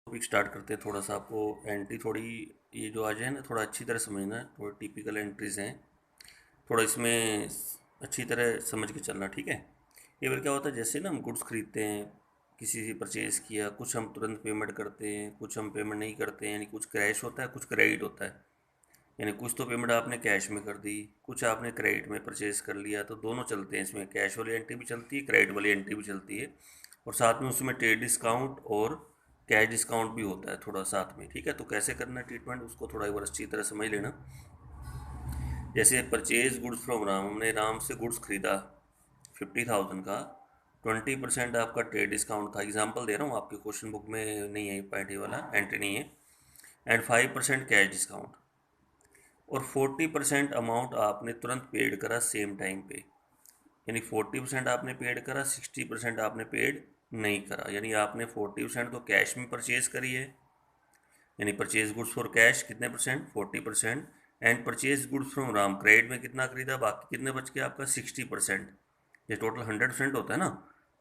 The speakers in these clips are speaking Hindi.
टॉपिक स्टार्ट करते हैं। थोड़ा सा आपको एंट्री थोड़ी ये जो आज है ना थोड़ा अच्छी तरह समझना है। थोड़ा टिपिकल एंट्रीज हैं, थोड़ा इसमें अच्छी तरह समझ के चलना, ठीक है। ये बार क्या होता है, जैसे ना हम गुड्स खरीदते हैं, किसी से परचेज़ किया, कुछ हम तुरंत पेमेंट करते हैं, कुछ हम पेमेंट नहीं करते हैं, यानी कुछ कैश होता है, कुछ क्रेडिट होता है। यानी कुछ तो पेमेंट आपने कैश में कर दी, कुछ आपने क्रेडिट में परचेज़ कर लिया, तो दोनों चलते हैं इसमें। कैश वाली एंट्री भी चलती है, क्रेडिट वाली एंट्री भी चलती है, और साथ में उसमें ट्रेड डिस्काउंट और कैश डिस्काउंट भी होता है थोड़ा साथ में, ठीक है। तो कैसे करना है ट्रीटमेंट, उसको थोड़ा एक बार अच्छी तरह समझ लेना। जैसे परचेज गुड्स फ्रॉम राम, हमने राम से गुड्स खरीदा 50,000 का, 20% आपका ट्रेड डिस्काउंट था। एग्जांपल दे रहा हूँ, आपके क्वेश्चन बुक में नहीं है पॉइंट, ये वाला एंट्री नहीं है। एंड 5% कैश डिस्काउंट, और 40% अमाउंट आपने तुरंत पेड करा सेम टाइम पे। यानी 40% आपने पेड करा, 60% आपने पेड नहीं करा। यानी आपने 40% तो कैश में परचेज करी है, यानी परचेज गुड्स फॉर कैश कितने percent, 40%। And purchase goods from Ram, credit में कितना खरीदा, बाकी कितने बच गया आपका 60%। ये टोटल 100% होता है ना।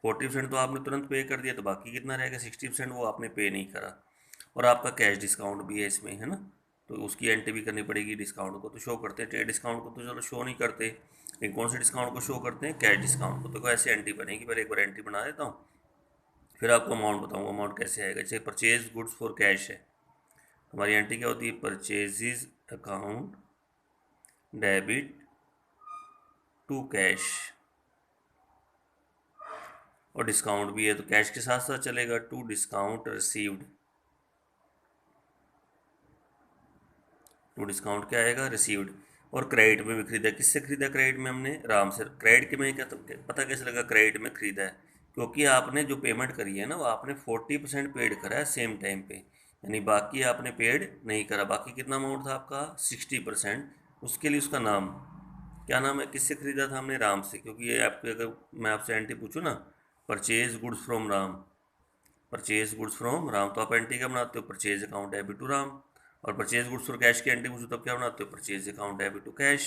40% तो आपने तुरंत पे कर दिया, तो बाकी कितना रहेगा 60%, वो आपने पे नहीं करा। और आपका कैश डिस्काउंट भी है इसमें, है ना। तो उसकी एंट्री भी करनी पड़ेगी। डिस्काउंट को तो शो करते हैं, ट्रेड डिस्काउंट को तो चलो शो नहीं करते, लेकिन कौन से डिस्काउंट को शो करते हैं, कैश डिस्काउंट को। तो ऐसे एंट्री बनेगी, पहले एक बार एंट्री बना देता हूँ, फिर आपको अमाउंट बताऊँगा अमाउंट कैसे आएगा। जैसे परचेज गुड्स फॉर कैश है, हमारी एंट्री क्या होती है, purchases account debit to cash, और डिस्काउंट भी है तो कैश के साथ साथ चलेगा, to discount received. To discount क्या आएगा, रिसीव्ड। और क्रेडिट में भी खरीदा, किससे खरीदा, क्रेडिट में हमने राम से। क्रेडिट के में क्या तो पता कैसे लगा क्रेडिट में खरीदा है, क्योंकि आपने जो पेमेंट करी है ना, वो आपने 40% पेड करा है सेम टाइम पे, यानी बाकी आपने पेड नहीं करा। बाकी कितना अमाउंट था आपका, 60%। उसके लिए उसका नाम क्या नाम है, किससे खरीदा था हमने, राम से। क्योंकि ये आपके, अगर मैं आपसे एंट्री पूछूँ ना, purchase goods from Ram, purchase goods from Ram, तो आप एंट्री क्या बनाते हो, purchase account debit to Ram. और परचेज गुड्स फॉर कैश की एंट्री पूछो तब क्या बनाते हो, purchase account debit to cash,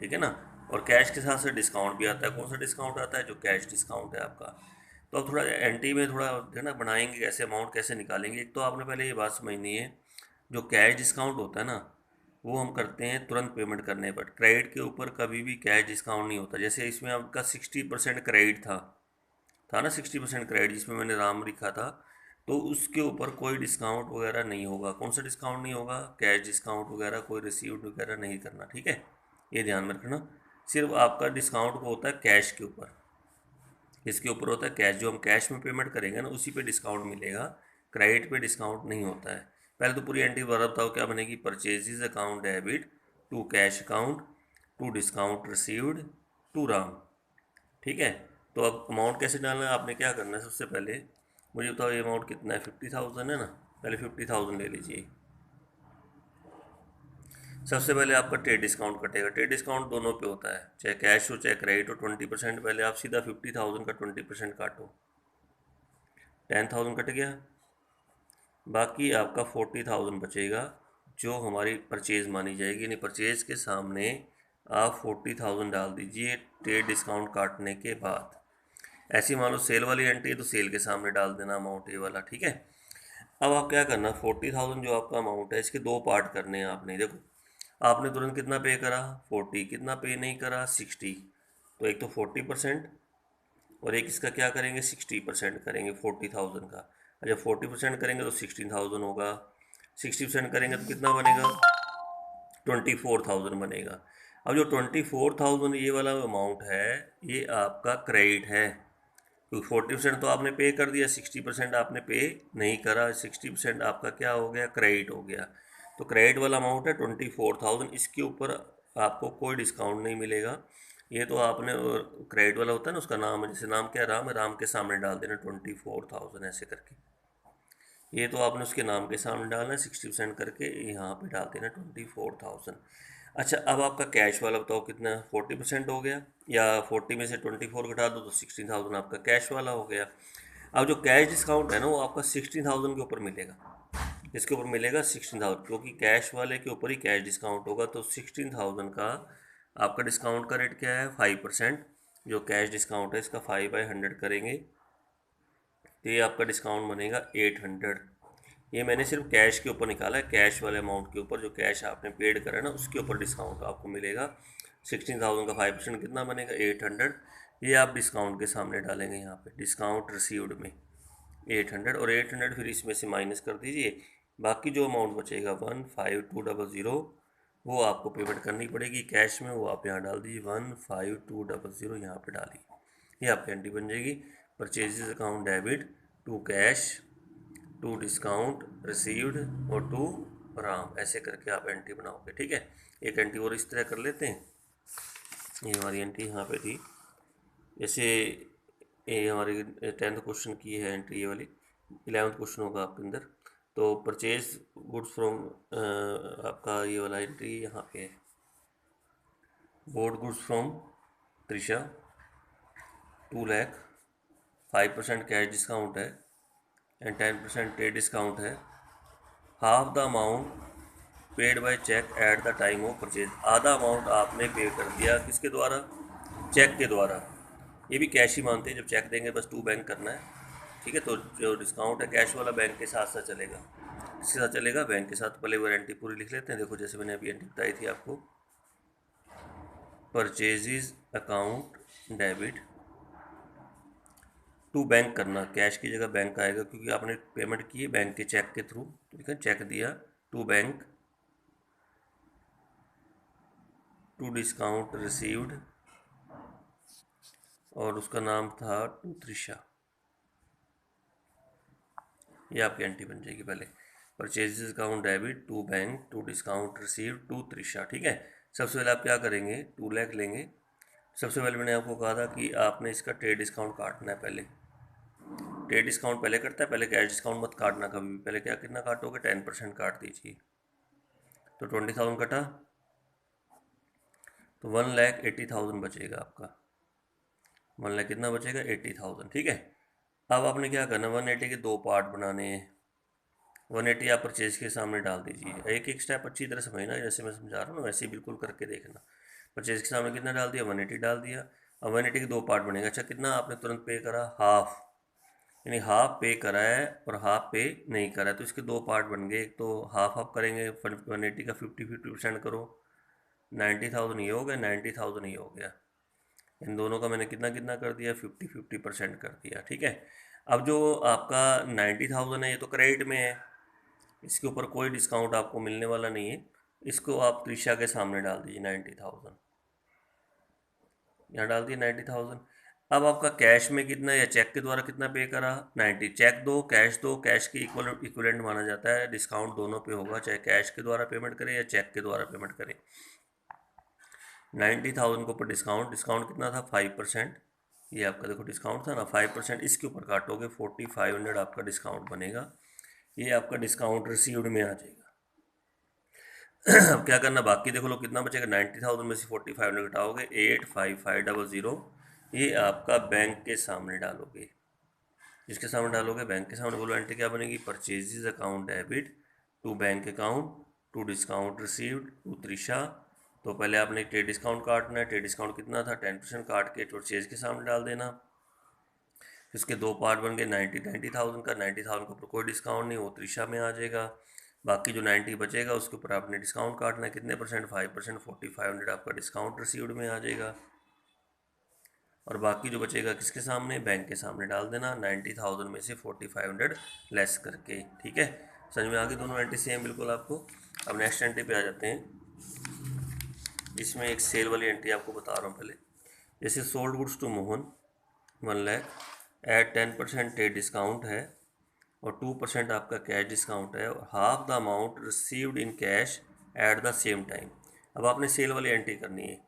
ठीक है ना। और कैश के साथ साथ डिस्काउंट भी आता है। कौन सा डिस्काउंट आता है, जो कैश डिस्काउंट है आपका। तो अब थोड़ा एंट्री में थोड़ा है ना बनाएंगे, कैसे अमाउंट कैसे निकालेंगे। एक तो आपने पहले ये बात समझनी है, जो कैश डिस्काउंट होता है ना, वो हम करते हैं तुरंत पेमेंट करने पर। क्रेडिट के ऊपर कभी भी कैश डिस्काउंट नहीं होता। जैसे इसमें आपका 60% क्रेडिट था ना, 60% क्रेडिट जिसमें मैंने राम लिखा था, तो उसके ऊपर कोई डिस्काउंट वगैरह नहीं होगा। कौन सा डिस्काउंट नहीं होगा, कैश डिस्काउंट वगैरह, कोई रिसीव्ड वगैरह नहीं करना, ठीक है। ये ध्यान में रखना। सिर्फ आपका डिस्काउंट को होता है कैश के ऊपर। इसके ऊपर होता है कैश, जो हम कैश में पेमेंट करेंगे ना, उसी पे डिस्काउंट मिलेगा। क्रेडिट पे डिस्काउंट नहीं होता है। पहले तो पूरी एंट्री दोबारा बताओ क्या बनेगी, purchases account debit to cash account to discount received to Ram, ठीक है। तो अब अमाउंट कैसे डालना है, आपने क्या करना है, सबसे पहले मुझे बताओ ये अमाउंट कितना है, 50,000 है ना। पहले 50,000 ले लीजिए। सबसे पहले आपका ट्रेड डिस्काउंट कटेगा। ट्रेड डिस्काउंट दोनों पे होता है, चाहे कैश हो चाहे क्रेडिट हो, 20%। पहले आप सीधा 50,000 का 20% काटो, 10,000 कट गया। बाकी आपका 40,000 बचेगा, जो हमारी परचेज़ मानी जाएगी। यानी परचेज़ के सामने आप 40,000 डाल दीजिए ट्रेड डिस्काउंट काटने के बाद। ऐसी मान लो सेल वाली एंट्री है, तो सेल के सामने डाल देना अमाउंट ये वाला, ठीक है। अब आप क्या करना, 40,000 जो आपका अमाउंट है, इसके दो पार्ट करने हैं आपने। देखो, आपने तुरंत कितना पे करा, 40, कितना पे नहीं करा, 60। तो एक तो 40%, और एक इसका क्या करेंगे, 60% करेंगे 40,000 का। जब 40% करेंगे तो 16,000 होगा, 60% करेंगे तो कितना बनेगा, 24,000 बनेगा। अब जो 24,000 ये वाला अमाउंट है, ये आपका क्रेडिट है, क्योंकि 40% तो आपने पे कर दिया, 60% आपने पे नहीं करा। 60% आपका क्या हो गया, क्रेडिट हो गया। तो क्रेडिट वाला अमाउंट है 24,000, इसके ऊपर आपको कोई डिस्काउंट नहीं मिलेगा। ये तो आपने क्रेडिट वाला होता है ना, उसका नाम है, जैसे नाम क्या, राम है, राम के सामने डाल देना 24,000 ऐसे करके। ये तो आपने उसके नाम के सामने डालना है, 60% करके यहाँ पे डाल देना 24,000। अच्छा, अब आपका कैश वाला बताओ कितना, 40% हो गया, या 40 में से 24 घटा दो तो 16,000 आपका कैश वाला हो गया। अब जो कैश डिस्काउंट है ना, वो आपका 16,000 के ऊपर मिलेगा। इसके ऊपर मिलेगा 16,000, क्योंकि कैश वाले के ऊपर ही कैश डिस्काउंट होगा। तो 16,000 का आपका डिस्काउंट का रेट क्या है, 5%। जो कैश डिस्काउंट है इसका 5/100 करेंगे, तो ये आपका डिस्काउंट बनेगा 800। ये मैंने सिर्फ कैश के ऊपर निकाला है, कैश वाले अमाउंट के ऊपर, जो कैश आपने पेड करा है ना उसके ऊपर डिस्काउंट आपको मिलेगा। 16,000 का 5% कितना बनेगा, 800। ये आप डिस्काउंट के सामने डालेंगे यहाँ पे डिस्काउंट रिसीव्ड में 800, और 800 फिर इसमें से माइनस कर दीजिए। बाकी जो अमाउंट बचेगा 15200 वो आपको पेमेंट करनी पड़ेगी कैश में, वो आप यहाँ डाल दीजिए 15200 यहाँ पे डालिए। ये आपकी एंट्री बन जाएगी, purchases account debit to cash to discount received और टू राम, ऐसे करके आप एंट्री बनाओगे। ठीक है, एक एंट्री और इस तरह कर लेते हैं। ये हमारी एंट्री यहाँ पे थी, जैसे ये हमारी 10th क्वेश्चन की है एंट्री ये वाली, 11th क्वेश्चन होगा आपके अंदर। तो परचेज गुड्स फ्रॉम आपका ये वाला एंट्री यहाँ पे है, bought goods from Trisha 2 lakh, 5% cash discount है एंड 10% ट्रेड डिस्काउंट है। Half the amount paid by cheque at the time of purchase, आधा अमाउंट आपने पे कर दिया किसके द्वारा, चेक के द्वारा। ये भी कैश ही मानते हैं, जब चेक देंगे बस टू बैंक करना है। ठीक है, तो जो डिस्काउंट है कैश वाला बैंक के साथ साथ चलेगा, इसके साथ चलेगा बैंक के साथ। पहले वारंटी पूरी लिख लेते हैं। देखो जैसे मैंने अभी एंट्री बताई थी आपको, purchases account debit to bank करना, कैश की जगह बैंक आएगा क्योंकि आपने पेमेंट की है बैंक के चेक के थ्रू। ठीक है, चेक दिया to bank to discount received, और उसका नाम था टू त्रिशा। ये आपकी एंट्री बन जाएगी। पहले purchases account debit to bank to discount receive to Trisha. ठीक है, सबसे पहले आप क्या करेंगे, 2 लाख लेंगे। सबसे पहले मैंने आपको कहा था कि आपने इसका ट्रेड डिस्काउंट काटना है। पहले ट्रेड डिस्काउंट पहले करता है, पहले कैश डिस्काउंट मत काटना कभी भी। पहले क्या कितना काटोगे, 10% काट दीजिए। तो 20,000 कटा तो 1,80,000 बचेगा आपका। 1 लाख कितना बचेगा, 80,000। ठीक है, अब आपने क्या करना, 180 के 2 पार्ट बनाने हैं। 180 आप परचेज के सामने डाल दीजिए। एक एक स्टेप अच्छी तरह समझना, जैसे मैं समझा रहा हूँ ना वैसे ही बिल्कुल करके देखना। परचेज के सामने कितना डाल दिया, 180 डाल दिया। अब 180 के 2 पार्ट बनेगा। अच्छा, कितना आपने तुरंत पे करा, हाफ, यानी हाफ पे करा है और हाफ पे नहीं करा है, तो इसके 2 पार्ट बन गए। एक तो हाफ हाफ करेंगे, 180 का 50-50% करो, 90,000 ये हो गया, 90,000 ये हो गया। इन दोनों का मैंने कितना कितना कर दिया, 50-50% कर दिया। ठीक है, अब जो आपका 90,000 है ये तो क्रेडिट में है, इसके ऊपर कोई डिस्काउंट आपको मिलने वाला नहीं है। इसको आप त्रिशा के सामने डाल दीजिए 90,000, यहाँ डाल दिए 90,000। अब आपका कैश में कितना या चेक के द्वारा कितना पे करा, 90। चेक दो कैश दो, कैश के इक्वलेंट माना जाता है, डिस्काउंट दोनों पे होगा, चाहे कैश के द्वारा पेमेंट करें या चेक के द्वारा पेमेंट करें। 90,000 के ऊपर डिस्काउंट, डिस्काउंट कितना था, 5%। ये आपका देखो डिस्काउंट था ना 5%, इसके ऊपर काटोगे 4500 आपका डिस्काउंट बनेगा। ये आपका डिस्काउंट रिसीव्ड में आ जाएगा। अब क्या करना, बाकी देखो लो कितना बचेगा, 90,000 में से 4500 घटाओगे 85500, ये आपका बैंक के सामने डालोगे। जिसके सामने डालोगे बैंक के सामने, बोलो एंट्री क्या बनेगी, purchases account debit to bank account to discount received to Trisha. तो पहले आपने ट्रेड डिस्काउंट काटना है, ट्रेड डिस्काउंट कितना था, 10% काट के परचेज के सामने डाल देना। इसके 2 पार्ट बन गए, 90,000 का, 90,000 के ऊपर कोई डिस्काउंट नहीं, वो त्रिशा में आ जाएगा। बाकी जो 90 बचेगा उसके ऊपर आपने डिस्काउंट काटना है, कितने परसेंट, 5%, 4500 आपका डिस्काउंट रिसीव्ड में आ जाएगा। और बाकी जो बचेगा किसके सामने, बैंक के सामने डाल देना, 90,000 में से 4500 लेस करके। ठीक है, समझ में आ गई दोनों एंट्री सेम बिल्कुल आपको। अब नेक्स्ट एंट्री पे आ जाते हैं। इसमें एक सेल वाली एंट्री आपको बता रहा हूँ पहले। जैसे sold goods to Mohan 1 lakh at 10% trade discount है और 2% आपका कैश डिस्काउंट है, और half the amount received in cash at the same time. अब आपने सेल वाली एंट्री करनी है।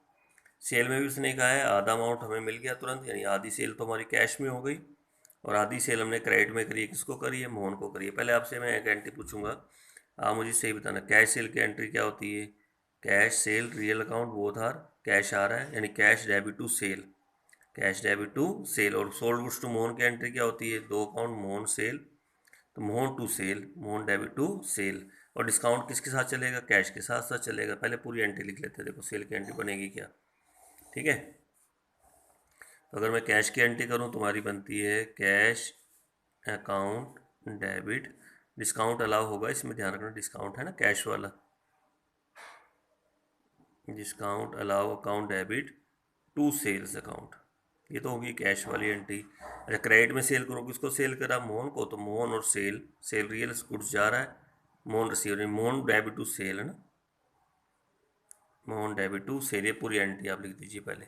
सेल में भी उसने कहा है आधा अमाउंट हमें मिल गया तुरंत, यानी आधी सेल तो हमारी कैश में हो गई और आधी सेल हमने क्रेडिट में करी है। किसको करी है, मोहन को करी है। पहले आपसे मैं एक एंट्री पूछूंगा, आप मुझे सही बताना, कैश सेल की एंट्री क्या होती है, cash sale real account both are, cash आ रहा है यानी cash debit to sale, cash debit to sale. और सोल्ड गुड्स टू मोहन की एंट्री क्या होती है, 2 अकाउंट मोहन सेल, तो Mohan to sale, Mohan debit to sale. और डिस्काउंट किसके साथ चलेगा, कैश के साथ साथ चलेगा। पहले पूरी एंट्री लिख लेते हैं, देखो सेल की एंट्री बनेगी क्या। ठीक है, तो अगर मैं कैश की एंट्री करूं तुम्हारी बनती है cash account debit discount allow होगा, इसमें ध्यान रखना, डिस्काउंट है ना कैश वाला, discount allow account debit to sales account, ये तो होगी कैश वाली एंट्री। अच्छा क्रेडिट में सेल करो, किसको सेल करा, मोहन को, तो मोहन और सेल, सेल रियल गुड्स जा रहा है, Mohan receiver, Mohan debit to sale है ना, मोहन डेबिट टू सेल, ये पूरी एंट्री आप लिख दीजिए पहले।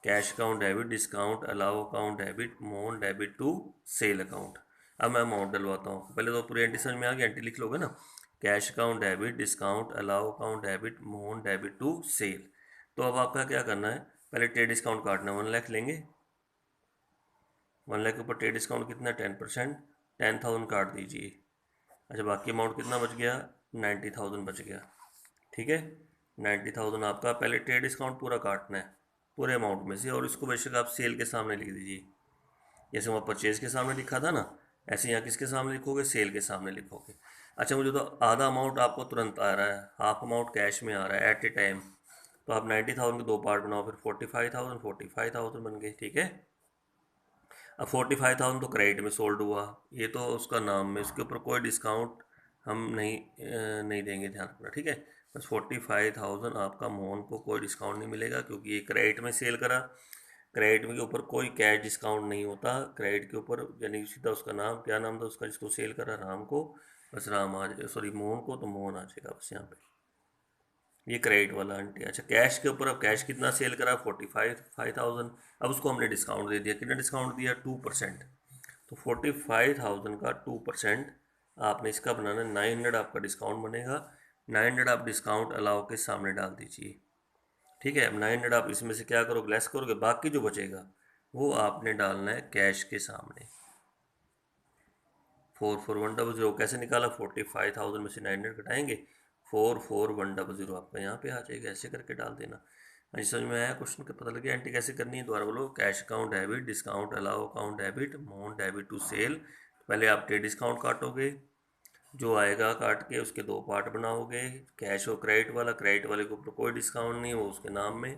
Cash account debit, discount allow account debit, Mohan debit to sale account. अब मैं अमाउंट डलवाता हूँ, पहले तो पूरी एंट्री समझ में आ गई, एंट्री लिख लोगे ना, cash account debit, discount allow account debit, Mohan debit to sale. तो अब आपका क्या करना है, पहले ट्रेड डिस्काउंट काटना, 1 लाख लेंगे, 1 लाख के ऊपर ट्रेड डिस्काउंट कितना, 10%, 10,000 काट दीजिए। अच्छा बाकी अमाउंट कितना बच गया, 90,000 बच गया, ठीक है। 90,000 आपका पहले ट्रेड डिस्काउंट पूरा काटना है पूरे अमाउंट में से, और इसको बेशक आप सेल के सामने लिख दीजिए, जैसे वहाँ परचेज के सामने लिखा था ना, ऐसे यहाँ किसके सामने लिखोगे, सेल के सामने लिखोगे। अच्छा मुझे तो आधा अमाउंट आपको तुरंत आ रहा है, हाफ अमाउंट कैश में आ रहा है एट ए टाइम, तो आप 90,000 के 2 पार्ट बनाओ, फिर 45,000 45,000 बन गए, ठीक है। अब 45,000 तो क्रेडिट में सोल्ड हुआ, ये तो उसका नाम में, इसके ऊपर कोई डिस्काउंट हम नहीं देंगे, ध्यान रखना, ठीक है। बस 45,000 आपका मोहन को कोई डिस्काउंट नहीं मिलेगा, क्योंकि ये क्रेडिट में सेल करा, क्रेडिट में के ऊपर कोई कैश डिस्काउंट नहीं होता, क्रेडिट के ऊपर यानी सीधा उसका नाम, क्या नाम था उसका जिसको सेल करा, राम को, बस राम आ जाए, सॉरी मोहन को, तो मोहन आ जाएगा बस यहाँ पे, ये क्रेडिट वाला आंटी। अच्छा कैश के ऊपर, अब कैश कितना सेल करा, 45,000, अब उसको हमने डिस्काउंट दे दिया, कितना डिस्काउंट दिया, 2%, तो 45,000 का 2% आपने इसका बनाना, 900 आपका डिस्काउंट बनेगा, 900 आप डिस्काउंट अलाउ के सामने डाल दीजिए, ठीक है। अब 900 आप इसमें से क्या करोगे, लेस करोगे, बाकी जो बचेगा वो आपने डालना है कैश के सामने। 44100 कैसे निकाला, 45,000 में से 900 घटाएंगे, 44100 आपका यहाँ पे आ जाएगा, ऐसे करके डाल देना। अच्छा समझ में आया क्वेश्चन का, पता लग गया एंट्री कैसे करनी है, दोबारा बोलो, cash account debit, discount allow account debit, Mohan debit to sale, पहले आप ट्रेड डिस्काउंट काटोगे, जो आएगा काट के उसके 2 पार्ट बनाओगे, कैश और क्रेडिट वाला, क्रेडिट वाले के ऊपर कोई डिस्काउंट नहीं, वो उसके नाम में,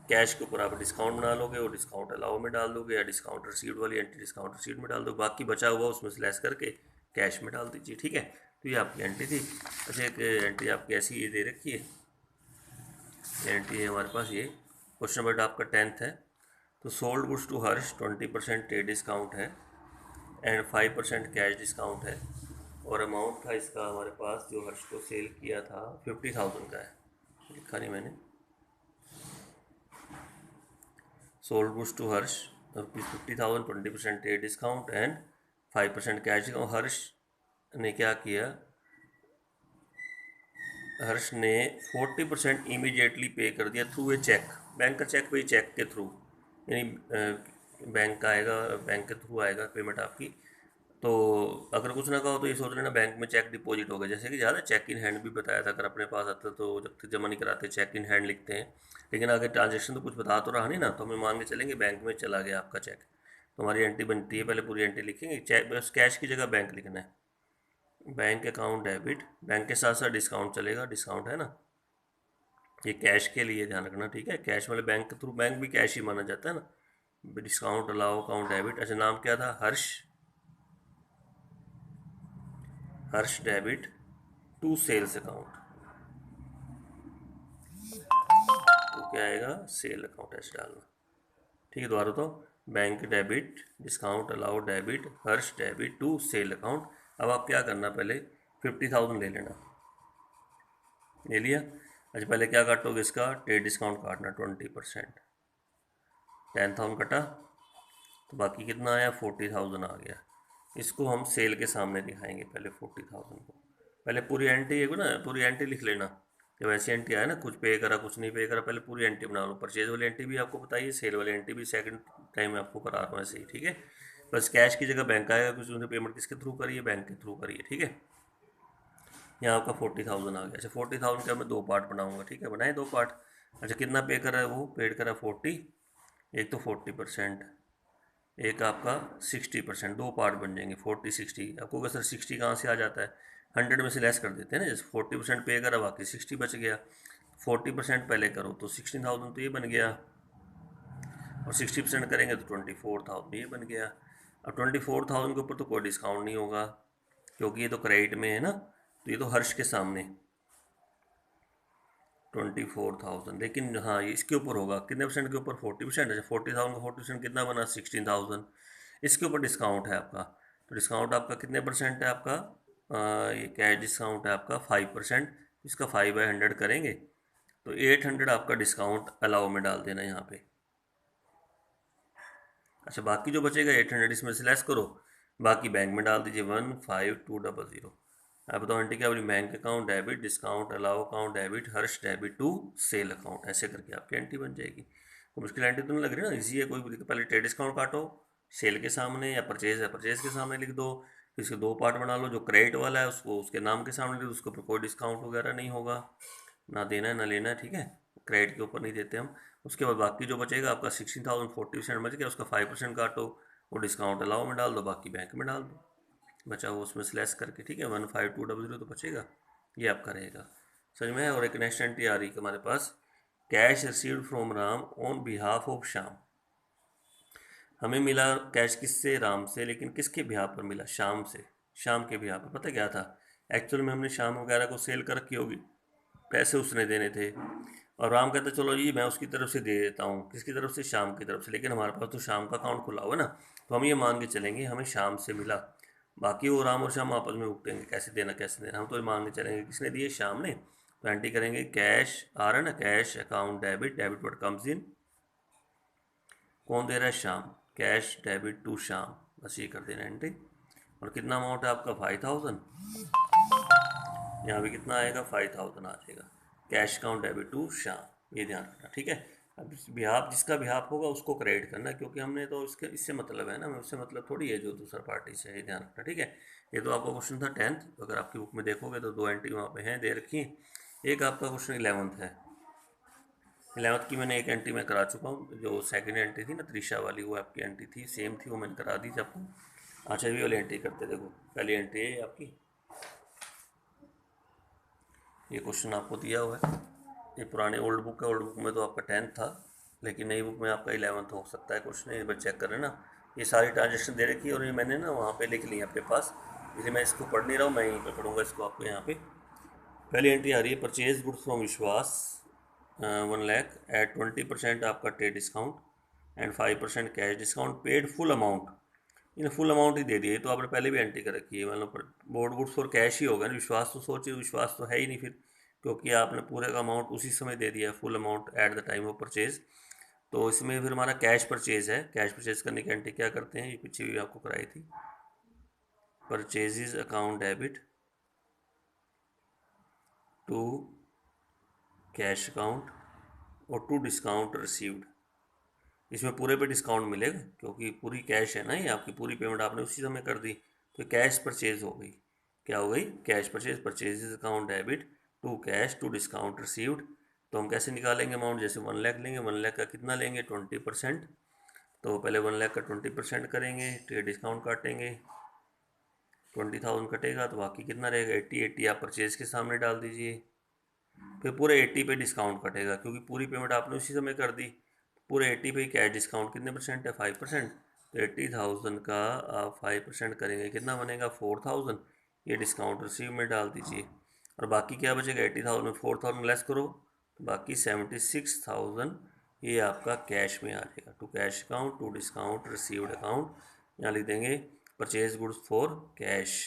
कैश के ऊपर आप डिस्काउंट बना लोगे, वो डिस्काउंट अलाउ में डाल दोगे, या डिस्काउंट रसीट वाली एंट्री डिस्काउंट रसीट में डाल दो, बाकी बचा हुआ उसमें से लेस करके कैश में डाल दीजिए, ठीक है। तो ये आपकी एंट्री थी। अच्छा एक एंट्री आपकी ऐसी ये दे रखी है, एंट्री है हमारे पास, ये क्वेश्चन नंबर आपका 10th है, तो sold goods to Harsh 20% trade discount है एंड 5% कैश डिस्काउंट है, और अमाउंट था इसका हमारे पास जो हर्ष को सेल किया था 50,000 का है, लिखा नहीं मैंने, sold goods to Harsh ₹50,000, 20% trade discount and 5% cash discount. Harsh ने क्या किया, हर्ष ने 40% इमीडिएटली पे कर दिया थ्रू ए चेक, बैंक का चेक पे, चेक के थ्रू, यानी बैंक का आएगा, बैंक के थ्रू आएगा पेमेंट आपकी, तो अगर कुछ ना कहो तो ये सोच लेना बैंक में चेक डिपॉजिट हो गया, जैसे कि ज़्यादा चेक इन हैंड भी बताया था, अगर अपने पास आता तो जब तक जमा नहीं कराते चेक इन हैंड लिखते हैं, लेकिन अगर ट्रांजेक्शन तो कुछ बता तो रहा नहीं ना, तो हमें मान के चलेंगे बैंक में चला गया आपका चेक, तो हमारी एंट्री बनती है, पहले पूरी एंट्री लिखेंगे, चेक बस कैश की जगह बैंक लिखना है, बैंक अकाउंट डेबिट, बैंक के साथ साथ डिस्काउंट चलेगा, डिस्काउंट है ना, ये कैश के लिए ध्यान रखना, ठीक है, कैश वाले बैंक के थ्रू, बैंक भी कैश ही माना जाता है ना, डिस्काउंट अलाउ अकाउंट डेबिट। अच्छा नाम क्या था, हर्ष, हर्ष डेबिट टू सेल्स अकाउंट, तो क्या आएगा, सेल अकाउंट ऐसे डालना, ठीक है। दोबारा तो bank debit, discount allow debit, Harsh debit to sale account. अब आप क्या करना, पहले 50,000 ले लेना, ले लिया। अच्छा पहले क्या काटोगे, इसका ट्रेड डिस्काउंट काटना 20%, 10,000 कटा, तो बाकी कितना आया, 40,000 आ गया, इसको हम सेल के सामने दिखाएंगे, पहले 40,000 को, पहले पूरी एंट्री है ना, पूरी एंट्री लिख लेना, जब ऐसी एंट्री आया ना, कुछ पे करा कुछ नहीं पे करा, पहले पूरी एंट्री बना लो, परचेज वाली एंट्री भी आपको बताइए, सेल वाली एंट्री भी सेकंड टाइम मैं आपको करा रहा हूँ ऐसे ही, ठीक है। बस कैश की जगह बैंक आएगा, कुछ उन्होंने पेमेंट किसके थ्रू करी है, बैंक के थ्रू करी है, ठीक है। यहाँ आपका 40,000 आ गया। अच्छा 40,000 का मैं 2 पार्ट बनाऊंगा, ठीक है, बनाए 2 पार्ट। अच्छा कितना पे करा है, वो पेड करा 40, एक तो 40%, एक आपका 60%, 2 पार्ट बन जाएंगे, 40 60। आपको क्या सर 60 कहाँ से आ जाता है, 100 में से लेस कर देते हैं ना, जैसे 40% पे करा, बाकी 60 बच गया, 40% पहले करो तो 16,000 तो ये बन गया, और 60% करेंगे तो 24,000 ये बन गया। अब 24,000 के ऊपर तो कोई डिस्काउंट नहीं होगा, क्योंकि ये तो क्रेडिट में है ना, तो ये तो हर्ष के सामने 24,000। लेकिन हाँ, ये इसके ऊपर होगा कितने परसेंट के ऊपर, 40%। अच्छा 40,000 का 40% कितना बना, 16,000। इसके ऊपर डिस्काउंट है आपका, तो डिस्काउंट आपका कितने परसेंट है आपका, ये कैश डिस्काउंट है आपका 5%। इसका 5/100 करेंगे तो 800 आपका डिस्काउंट अलाउ में डाल देना यहाँ पे। अच्छा बाकी जो बचेगा 800 इसमें से लेस करो, बाकी बैंक में डाल दीजिए 15200। आप बताओ आंटी क्या बोली, bank account debit, discount allow account debit, Harsh debit to sale account, ऐसे करके आपकी एंट्री बन जाएगी। तो मुश्किल एंट्री तो नहीं लग रही ना, इजी है। कोई भी पहले ट्रेड डिस्काउंट काटो सेल के सामने, या परचेज है परचेज के सामने लिख दो, फिर इसके दो पार्ट बना लो। जो क्रेडिट वाला है उसको उसके नाम के सामने लिख दो, उसके ऊपर कोई डिस्काउंट वगैरह नहीं होगा, ना देना है ना लेना है, ठीक है, क्रेडिट के ऊपर नहीं देते हम। उसके बाद बाकी जो बचेगा आपका 16,000 40% बच गया, उसका 5% काटो, वो डिस्काउंट अलाउ में डाल दो, बाकी बैंक में डाल दो, बचा वो उसमें स्लैश करके, ठीक है। 15200 तो बचेगा, ये आपका रहेगा। समझ में है। और एक नेक्स्ट एंट्री आ रही है हमारे पास, cash received from Ram on behalf of Shyam. हमें मिला कैश किससे, राम से, लेकिन किसके बिहाफ पर मिला, शाम से। शाम के बिहाफ पर। पता क्या था, एक्चुअल में हमने शाम वगैरह को सेल कर रखी होगी, पैसे उसने देने थे, और राम कहता चलो जी मैं उसकी तरफ से दे देता हूँ। किसकी तरफ से, शाम की तरफ से। लेकिन हमारे पास तो शाम का अकाउंट खुला हुआ है ना, तो हम ये मान के चलेंगे हमें शाम से मिला। बाकी वो राम और श्याम आपस में उगटेंगे कैसे देना कैसे देना, हम तो ये मान के चलेंगे किसने दिए, शाम ने। तो एंट्री करेंगे कैश आ रहा है ना, cash account debit, debit word comes in, कौन दे रहा है, शाम, कैश डेबिट टू शाम, बस ये कर देना एंट्री। और कितना अमाउंट है आपका, 5,000। यहाँ भी कितना आएगा, 5,000 आ जाएगा। कैश अकाउंट डेबिट टू शाम, ये ध्यान रखना, ठीक है। अब बिहाफ जिसका बिहाफ होगा उसको क्रेडिट करना, क्योंकि हमने तो इसके इससे मतलब है ना, उससे मतलब थोड़ी है जो दूसरा पार्टी से है, ये ध्यान रखना, ठीक है। ये तो आपका क्वेश्चन था 10th, अगर आपकी बुक में देखोगे तो दो एंट्री वहाँ पे हैं दे रखी हैं। एक आपका क्वेश्चन 11th है। 11th की मैंने एक एंट्री मैं करा चुका हूँ, जो सेकंड एंट्री थी ना त्रिशा वाली, वो आपकी एंट्री थी, सेम थी, वो मैंने करा दी थी आपको। अच्छा ये वाली एंट्री करते, देखो पहली एंट्री है आपकी, ये क्वेश्चन आपको दिया हुआ है, ये पुराने ओल्ड बुक है, ओल्ड बुक में तो आपका 10th था, लेकिन नई बुक में आपका 11th हो सकता है क्वेश्चन, एक बार चेक कर लेना। ये सारी ट्रांजेक्शन दे रखी है और ये मैंने ना वहाँ पे लिख ली है अपने पास, इसलिए मैं इसको पढ़ नहीं रहा हूँ, मैं यहीं पर पढ़ूंगा इसको आपको। यहाँ पे पहली एंट्री आ रही है, परचेज गुड्स फ्रॉम विश्वास 1,00,000 एट 20% आपका trade discount and 5% cash discount, paid full amount. इन्हें फुल अमाउंट ही दे दिए, तो आपने पहले भी एंट्री कर रखी है, मतलब बोर्ड गुड्स फॉर कैश ही होगा ना, विश्वास तो सोचिए विश्वास तो है ही नहीं फिर, क्योंकि आपने पूरे का अमाउंट उसी समय दे दिया है, full amount at the time of purchase. तो इसमें फिर हमारा कैश परचेज है, कैश परचेज करने की एंट्री क्या करते हैं, ये पीछे भी आपको कराई थी, purchases account debit to cash account और टू डिस्काउंट रिसीव्ड। इसमें पूरे पे डिस्काउंट मिलेगा, क्योंकि पूरी कैश है ना, ये आपकी पूरी पेमेंट आपने उसी समय कर दी, तो कैश परचेज हो गई। क्या हो गई, cash purchase, purchases account debit to cash to discount received. तो हम कैसे निकालेंगे अमाउंट, जैसे 1,00,000 लेंगे, 1,00,000 का कितना लेंगे, 20%। तो पहले 1,00,000 का 20% करेंगे, ट्रेड डिस्काउंट काटेंगे, 20,000 कटेगा, तो बाकी कितना रहेगा, 80 आप परचेज के सामने डाल दीजिए। फिर पूरे 80 पे डिस्काउंट कटेगा, क्योंकि पूरी पेमेंट आपने उसी समय कर दी। पूरे 80 पे कैश डिस्काउंट कितने परसेंट है, 5%। तो 80,000 का आप 5% करेंगे, कितना बनेगा, 4,000। ये डिस्काउंट रिसीव में डाल दीजिए, और बाकी क्या बचेगा, 80,000 में 4,000 लेस करो, तो बाकी 76,000 ये आपका कैश में आ जाएगा। To cash account to discount received account, यहाँ लिख देंगे परचेज गुड्स फॉर कैश।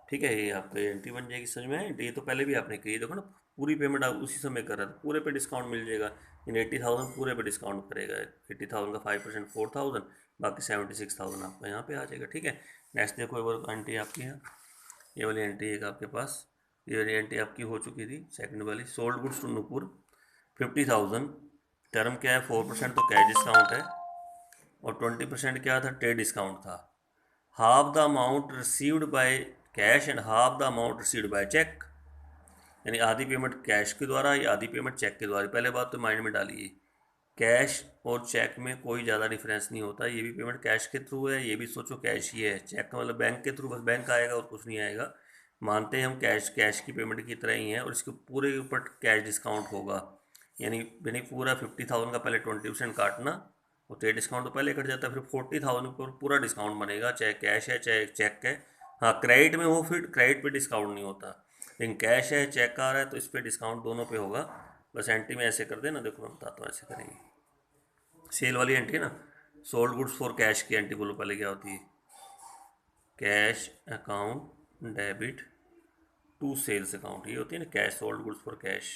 ठीक है, ये आपकी एंट्री बन जाएगी, समझ में आए। ये तो पहले भी आपने की, देखो ना पूरी पेमेंट आप उसी समय कर रहे थे, पूरे पे डिस्काउंट मिल जाएगा। इन 80,000 पूरे पे डिस्काउंट करेगा, 80,000 का 5% 4,000, बाकी 76,000 आपका यहाँ पे आ जाएगा, ठीक है। नेक्स्ट देखो एक बार एंट्री आपकी है, ये वाली एंट्री एक आपके पास, ये वाली एंट्री आपकी हो चुकी थी, सेकंड वाली, sold goods to Nupur 50,000। Term क्या है, 4% तो कैश डिस्काउंट है, और 20% क्या था, ट्रेड डिस्काउंट था। Half the amount received by cash and half the amount received by cheque, यानी आधी पेमेंट कैश के द्वारा या आधी पेमेंट चेक के द्वारा। पहले बात तो माइंड में डालिए, कैश और चेक में कोई ज़्यादा डिफरेंस नहीं होता, ये भी पेमेंट कैश के थ्रू है, ये भी सोचो कैश ही है, चेक का मतलब बैंक के थ्रू, बस बैंक आएगा और कुछ नहीं आएगा। मानते हैं हम कैश कैश की पेमेंट की तरह ही है, और इसके पूरे ऊपर कैश डिस्काउंट होगा, यानी पूरा 50,000 का पहले 20% काटना, वो ट्रेड डिस्काउंट तो पहले कट जाता है, फिर 40,000 पर पूरा डिस्काउंट बनेगा, चाहे कैश है चाहे चेक है। हाँ क्रेडिट में हो, फिर क्रेडिट पे डिस्काउंट नहीं होता, लेकिन कैश है चेक आ रहा है तो इस पर डिस्काउंट दोनों पे होगा। बस एंट्री में ऐसे कर देना, देखो मैं बताता हूँ ऐसे करेंगे। सेल वाली एंट्री है ना, सोल्ड गुड्स फॉर कैश की एंट्री बोलो पहले क्या होती है, cash account debit to sales account, ये होती है ना cash, sold goods for cash.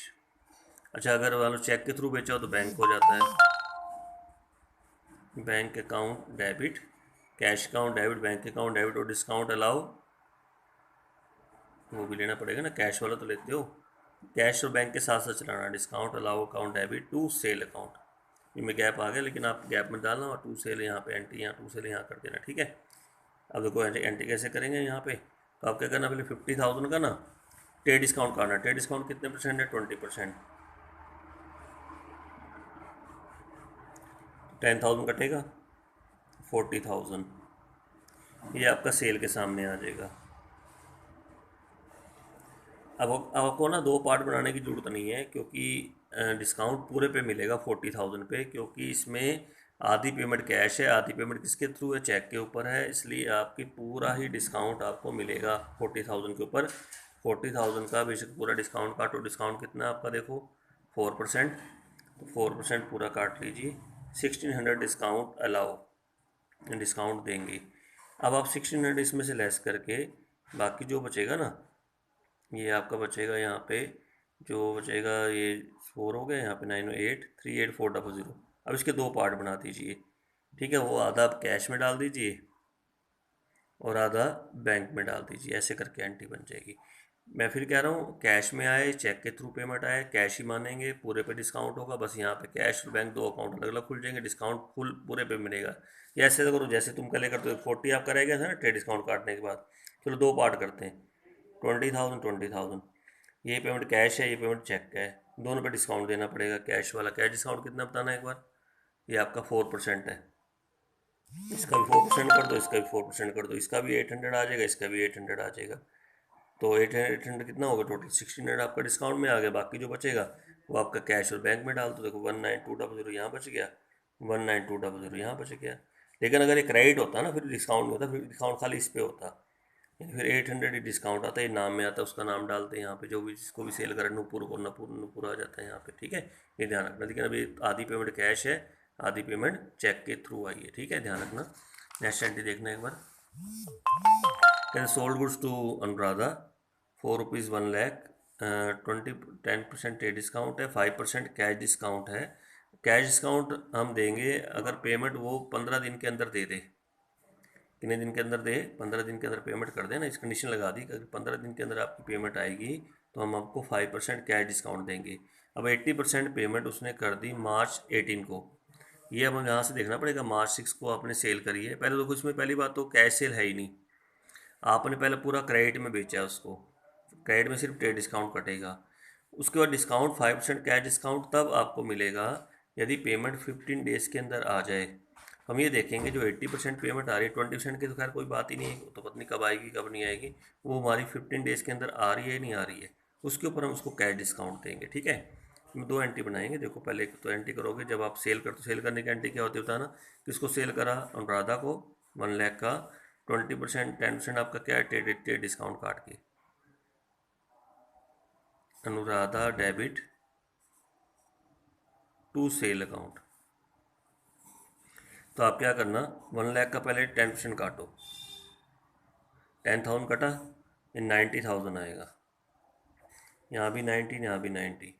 अच्छा अगर वालों चेक के थ्रू बेचा हो तो बैंक हो जाता है, bank account debit, cash account debit, bank account debit, और डिस्काउंट अलाउ वो भी लेना पड़ेगा ना, कैश वाला तो लेते हो, कैश और बैंक के साथ साथ चलाना, discount allow account debit to sale account. इनमें गैप आ गया लेकिन आप गैप में डालना, और टू सेल यहाँ पे एंट्री, यहाँ टू सेल यहाँ कर देना, ठीक है। अब देखो एंट्री कैसे करेंगे यहाँ पे, तो आप क्या करना, पहले 50,000 का ना ट्रेड डिस्काउंट काटना। ट्रेड डिस्काउंट कितने परसेंट है, 20%। 10,000 कटेगा, 40,000, ये आपका सेल के सामने आ जाएगा। अब आपको ना दो पार्ट बनाने की ज़रूरत नहीं है, क्योंकि डिस्काउंट पूरे पे मिलेगा 40,000 पे, क्योंकि इसमें आधी पेमेंट कैश है, आधी पेमेंट किसके थ्रू है, चेक के ऊपर है, इसलिए आपकी पूरा ही डिस्काउंट आपको मिलेगा 40,000 के ऊपर। 40,000 का बेशक पूरा डिस्काउंट काटो, डिस्काउंट कितना है आपका देखो 4%, तो 4% पूरा काट लीजिए, 1600 डिस्काउंट अलाउ, डिस्काउंट देंगे। अब आप 1600 इसमें से लेस करके बाकी जो बचेगा ना, ये आपका बचेगा यहाँ पे, जो बचेगा ये 4 हो गया, यहाँ पे 98388400। अब इसके दो पार्ट बना दीजिए, ठीक है, वो आधा आप कैश में डाल दीजिए और आधा बैंक में डाल दीजिए, ऐसे करके एंट्री बन जाएगी। मैं फिर कह रहा हूँ, कैश में आए चेक के थ्रू पेमेंट आए, कैश ही मानेंगे, पूरे पे डिस्काउंट होगा, बस यहाँ पे कैश और बैंक दो अकाउंट अलग अलग खुल जाएंगे, डिस्काउंट फुल पूरे पे मिलेगा। या ऐसे तो करो जैसे तुम कल करते हो, 40 आपका रह गया था ना ट्रेड डिस्काउंट काटने के बाद, चलो दो पार्ट करते हैं, 20,000 20,000, ये पेमेंट कैश है, ये पेमेंट चेक का है, दोनों पे डिस्काउंट देना पड़ेगा। कैश वाला कैश डिस्काउंट कितना बताना है एक बार, ये आपका 4% है, इसका भी 4% कर दो, इसका भी 4% कर दो, इसका भी 800 आ जाएगा, इसका भी 800 आ जाएगा, तो 800 कितना होगा टोटल, 1600 आपका डिस्काउंट में आ गया। बाकी जो बचेगा वो आपका कैश और बैंक में डाल दो, देखो 19200 यहाँ बच गया, 19200 यहाँ बच गया। लेकिन अगर ये क्रेडिट होता ना, फिर डिस्काउंट में होता, फिर डिस्काउंट खाली इस पे होता, फिर 800 ही डिस्काउंट आता है, ये नाम में आता है, उसका नाम डालते हैं यहाँ पे, जो भी जिसको भी सेल करे, नूपुर को नूपुर नूपुर आ जाता है यहाँ पे, ठीक है, ये ध्यान रखना। लेकिन अभी आधी पेमेंट कैश है, आधी पेमेंट चेक के थ्रू आई है, ठीक है, ध्यान रखना। नेक्स्ट एंट्री देखना एक बार, कहते sold goods to Anuradha ₹4 1 lakh, 10% trade discount है, 5% कैश डिस्काउंट है। कैश डिस्काउंट हम देंगे अगर पेमेंट वो 15 दिन के अंदर दे दे, कितने दिन के अंदर दे, 15 दिन के अंदर पेमेंट कर देना, इस कंडीशन लगा दी कि अगर 15 दिन के अंदर आपकी पेमेंट आएगी तो हम आपको 5% कैश डिस्काउंट देंगे। अब 80% पेमेंट उसने कर दी मार्च 18 को, ये अब हम यहाँ से देखना पड़ेगा, मार्च 6 को आपने सेल करी है, पहले तो कुछ में पहली बात तो कैश सेल है ही नहीं, आपने पहले पूरा क्रेडिट में बेचा है उसको, क्रेडिट में सिर्फ ट्रेड डिस्काउंट कटेगा। उसके बाद डिस्काउंट 5% कैश डिस्काउंट तब आपको मिलेगा यदि पेमेंट 15 डेज़ के अंदर आ जाए। हम ये देखेंगे जो 80% पेमेंट आ रही है, 20% की तो खैर कोई बात ही नहीं है, तो पता नहीं कब आएगी कब नहीं आएगी, वो हमारी 15 डेज़ के अंदर आ रही है नहीं आ रही है, उसके ऊपर हम उसको कैश डिस्काउंट देंगे, ठीक है। हम दो एंट्री बनाएंगे, देखो पहले तो एंट्री करोगे जब आप सेल करते, सेल करने की एंट्री क्या होती है बताना, किसको सेल करा, अनुराधा को 1 लाख का, 20% 10% आपका क्या है, ट्रेड डिस्काउंट काट के, Anuradha debit to sale account. तो आप क्या करना, 1 लाख का पहले 10% काटो, 10,000 कटा, ये 90,000 आएगा, यहाँ भी 90, यहाँ भी 90।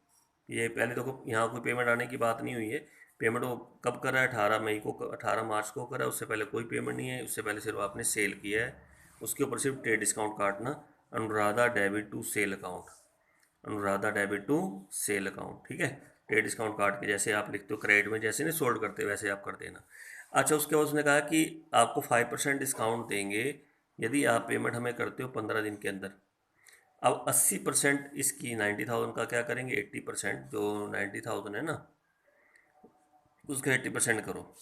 ये पहले देखो यहाँ कोई पेमेंट आने की बात नहीं हुई है, पेमेंट वो कब करा है, 18 मई को, 18 मार्च को करा है, उससे पहले कोई पेमेंट नहीं है, उससे पहले सिर्फ आपने सेल किया है, उसके ऊपर सिर्फ ट्रेड डिस्काउंट काटना, Anuradha debit to sale account, Anuradha debit to sale account, ठीक है। ट्रेड डिस्काउंट काट के जैसे आप लिखते हो क्रेडिट में, जैसे नहीं सोल्ड करते वैसे आप कर देना। अच्छा उसके बाद उसने कहा कि आपको 5% डिस्काउंट देंगे यदि आप पेमेंट हमें करते हो 15 दिन के अंदर। अब 80% इसकी 90,000 का क्या करेंगे, 80% जो 90,000 है ना उसका 80% करो,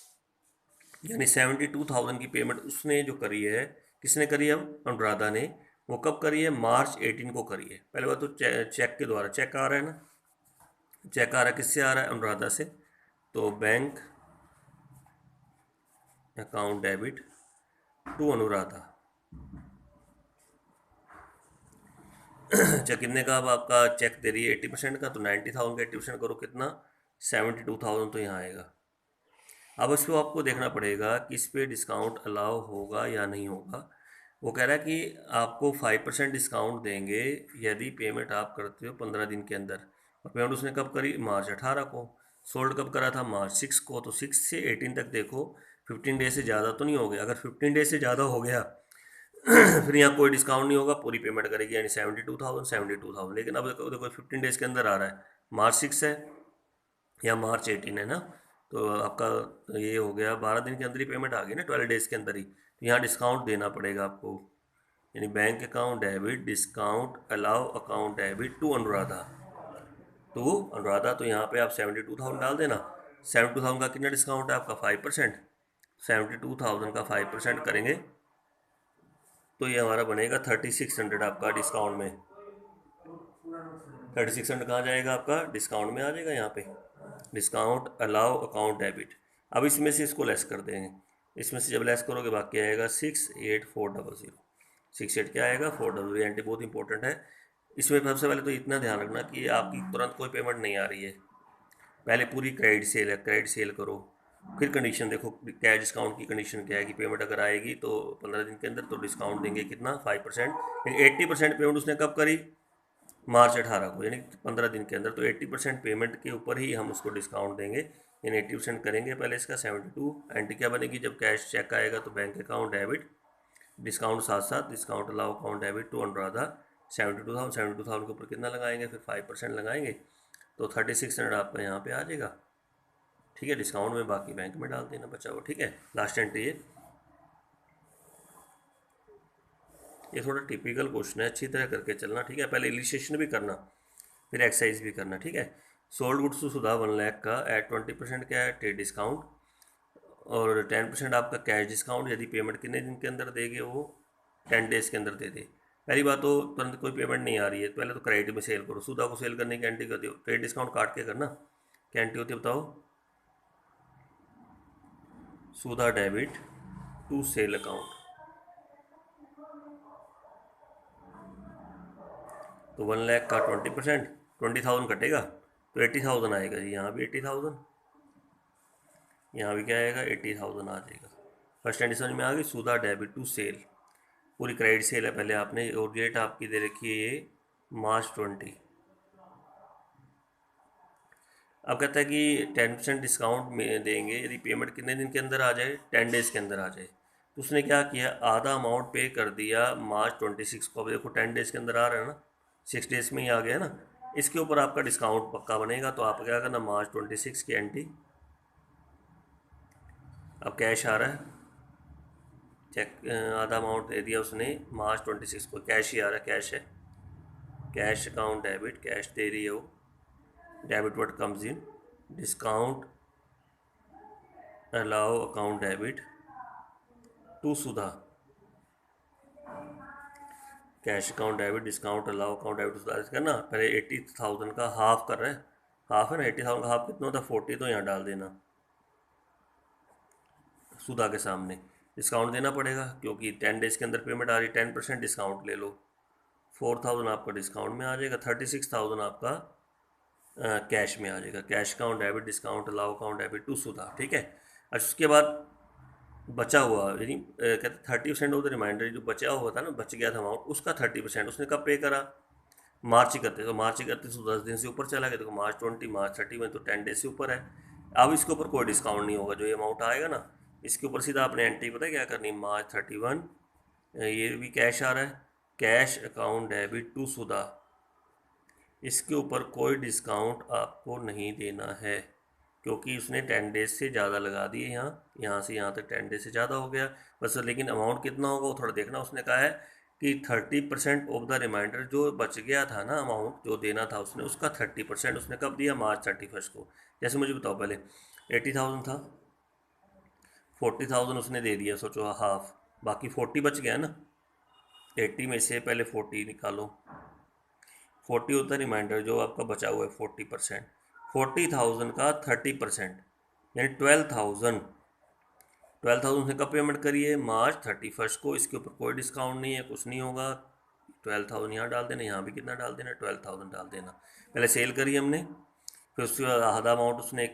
यानी 72,000 की पेमेंट उसने जो करी है, किसने करी है, अब अनुराधा ने, वो कब करी है, मार्च 18 को करी है। पहले बात तो चेक के द्वारा, चेक आ रहा है ना, चेक आ रहा है किससे आ रहा है, अनुराधा से, तो bank account debit to Anuradha. अच्छा, कितने का अब आपका चेक दे रही है? 80% का, तो 90,000 का 80% करो कितना? 72,000 तो यहाँ आएगा। अब इस पर आपको देखना पड़ेगा कि इस पर डिस्काउंट अलाउ होगा या नहीं होगा। वो कह रहा है कि आपको 5% डिस्काउंट देंगे यदि पेमेंट आप करते हो 15 दिन के अंदर। और पेमेंट उसने कब करी? मार्च 18 को। सोल्ड कब करा था? मार्च 6 को। तो 6 से 18 तक देखो, 15 डेज से ज़्यादा तो नहीं हो गया। अगर 15 डेज से ज़्यादा हो गया फिर यहाँ कोई डिस्काउंट नहीं होगा, पूरी पेमेंट करेगी, यानी 72,000। लेकिन अब देखो देखो 15 डेज के अंदर आ रहा है, मार्च 6 है या मार्च 18 है ना, तो आपका ये हो गया 12 दिन के अंदर ही पेमेंट आ गई ना, 12 डेज के अंदर ही। तो यहाँ डिस्काउंट देना पड़ेगा आपको, यानी bank account debit discount allow account debit to Anuradha. तो यहाँ पे आप 72,000 डाल देना। 72,000 का कितना डिस्काउंट है आपका? 5%। 72,000 का 5% करेंगे तो ये हमारा बनेगा 3600 आपका डिस्काउंट में। 3600 कहाँ जाएगा आपका? डिस्काउंट में आ जाएगा यहाँ पे, डिस्काउंट अलाउ अकाउंट डेबिट। अब इसमें से इसको लेस कर देंगे, इसमें से जब लेस करोगे बाकी आएगा 68,400। 68 क्या आएगा? 400। एंटी बहुत इंपॉर्टेंट है। इसमें सबसे पहले तो इतना ध्यान रखना कि आपकी तुरंत कोई पेमेंट नहीं आ रही है, पहले पूरी क्रेडिट सेल है, क्रेडिट सेल करो, फिर कंडीशन देखो कैश डिस्काउंट की कंडीशन क्या है कि पेमेंट अगर आएगी तो 15 दिन के अंदर तो डिस्काउंट देंगे कितना? 5%। लेकिन 80% पेमेंट उसने कब करी? मार्च 18 को, यानी 15 दिन के अंदर। तो 80% पेमेंट के ऊपर ही हम उसको डिस्काउंट देंगे, यानी 80% करेंगे पहले इसका 72। एंट्री क्या बनेगी? जब कैश चेक आएगा तो बैंक अकाउंट डेबिट डिस्काउंट साथ साथ discount allow account debit to Anuradha 72,000। 72,000 के ऊपर कितना लगाएंगे? फिर 5% लगाएंगे, तो 3600 आपका यहाँ पे आ जाएगा। ठीक है, डिस्काउंट में बाकी बैंक में डाल देना बचा हुआ। ठीक है, लास्ट एंट्री ये थोड़ा टिपिकल क्वेश्चन है, अच्छी तरह करके चलना। ठीक है, पहले इलिस्ट्रेशन भी करना, फिर एक्सरसाइज भी करना। ठीक है, सोल्ड गुड्स टू सुधा 1 लाख का एट 20% क्या है? ट्रेड डिस्काउंट, और 10% आपका कैश डिस्काउंट यदि पेमेंट कितने दिन के अंदर देंगे? वो 10 डेज के अंदर दे दे। पहली बात तो तुरंत कोई पेमेंट नहीं आ रही है, पहले तो क्रेडिट में सेल करो। सुधा को सेल करने की एंट्री कर दो, ट्रेड डिस्काउंट काट के करना। क्या एंट्री होती है बताओ? सुधा डेबिट टू सेल अकाउंट, तो 1 लाख का 20%, 20,000 कटेगा तो 80,000 आएगा जी। यहाँ भी 80,000, यहाँ भी क्या आएगा? 80,000 आ जाएगा। फर्स्ट एंट्री समझ में आ गई? सुधा डेबिट टू सेल, पूरी क्रेडिट सेल है पहले आपने, और डेट आपकी दे रखी है ये मार्च 20। अब कहता है कि 10% डिस्काउंट में देंगे यदि पेमेंट कितने दिन के अंदर आ जाए? 10 डेज के अंदर आ जाए। तो उसने क्या किया? आधा अमाउंट पे कर दिया मार्च 26 को। अब देखो 10 डेज के अंदर आ रहा है ना, 6 डेज में ही आ गया ना, इसके ऊपर आपका डिस्काउंट पक्का बनेगा। तो आप क्या करना? मार्च 26 की एंट्री। अब कैश आ रहा है, चेक आधा अमाउंट दे दिया उसने मार्च 26 को, कैश ही आ रहा है, कैश है, कैश अकाउंट डेबिट, कैश दे रही है वो, debit what comes in, discount allow account debit to Sudha, cash account debit discount allow account debit to Sudha. करना पहले 80,000 का हाफ कर रहे हैं, हाफ है ना, 80,000 का हाफ कितना होता है? 40, तो यहाँ डाल देना सुधा के सामने। डिस्काउंट देना पड़ेगा क्योंकि 10 डेज के अंदर पेमेंट आ रही, 10% डिस्काउंट ले लो, 4,000 आपका डिस्काउंट में आ जाएगा, 36,000 आपका कैश में आ जाएगा। Cash account debit discount allow account debit to Sudha. ठीक है, अच्छा उसके बाद बचा हुआ, यानी कहते 30% ऑफ द रिमाइंडर, जो बचा हुआ था ना, बच गया था अमाउंट, उसका 30% उसने कब पे करा? मार्च ही करते, तो मार्च ही करते तो 10 दिन से ऊपर चला गया, देखो मार्च 20 मार्च 30 में तो 10 डेज से ऊपर है। अब इसके ऊपर कोई डिस्काउंट नहीं होगा, जो ये अमाउंट आएगा ना इसके ऊपर सीधा आपने एंट्री पता है क्या करनी? मार्च 31, ये भी कैश आ रहा है, कैश अकाउंट डेबिट टू सुधा, इसके ऊपर कोई डिस्काउंट आपको नहीं देना है क्योंकि उसने 10 डेज से ज़्यादा लगा दिए। यहाँ से यहाँ तक 10 डेज से ज़्यादा हो गया बस। लेकिन अमाउंट कितना होगा वो थोड़ा देखना। उसने कहा है कि 30% ऑफ द रिमाइंडर, जो बच गया था ना अमाउंट जो देना था उसने, उसका 30% उसने कब दिया? मार्च 31 को। जैसे मुझे बताओ, पहले 80,000 था, 40,000 उसने दे दिया, सोचो हाफ, बाकी 40 बच गया ना। 80 में से पहले 40 निकालो, 40 होता है रिमाइंडर जो आपका बचा हुआ है 40%। 40,000 का 30% यानी 12,000। 12,000 से कब पेमेंट करी है? मार्च 31 को। इसके ऊपर कोई डिस्काउंट नहीं है, कुछ नहीं होगा। 12,000 यहाँ डाल देना, यहाँ भी कितना डाल देना, 12,000 डाल देना। पहले सेल करी हमने, फिर उसके बाद आधा अमाउंट उसने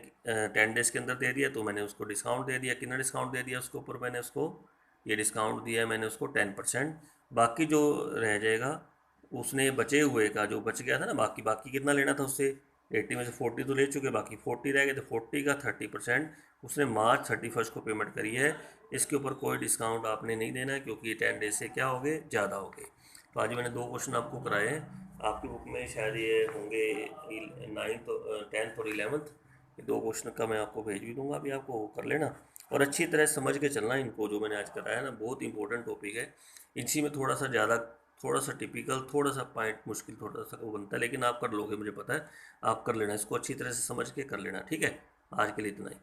10 डेज़ के अंदर दे दिया, तो मैंने उसको डिस्काउंट दे दिया। कितना डिस्काउंट दे दिया उसके ऊपर? मैंने उसको ये डिस्काउंट दिया है मैंने उसको 10%। बाकी जो रह जाएगा, उसने बचे हुए का जो बच गया था ना, बाकी बाकी कितना लेना था उससे? 80 में से 40 तो ले चुके, बाकी 40 रह गए, तो 40 का 30% उसने मार्च 31 को पेमेंट करी है। इसके ऊपर कोई डिस्काउंट आपने नहीं देना है, क्योंकि ये 10 डेज से क्या हो गए, ज़्यादा हो गए। तो आज मैंने 2 क्वेश्चन आपको कराए हैं। आपकी बुक में शायद ये होंगे 9th 10th और 11th। ये 2 क्वेश्चन का मैं आपको भेज भी दूंगा, अभी आपको वो कर लेना और अच्छी तरह समझ के चलना इनको। जो मैंने आज कराया ना, बहुत इंपॉर्टेंट टॉपिक है। इसी में थोड़ा सा ज़्यादा, थोड़ा सा टिपिकल, थोड़ा सा पॉइंट मुश्किल थोड़ा सा वो बनता है, लेकिन आप कर लोगे, मुझे पता है। आप कर लेना इसको, अच्छी तरह से समझ के कर लेना, ठीक है। आज के लिए इतना ही।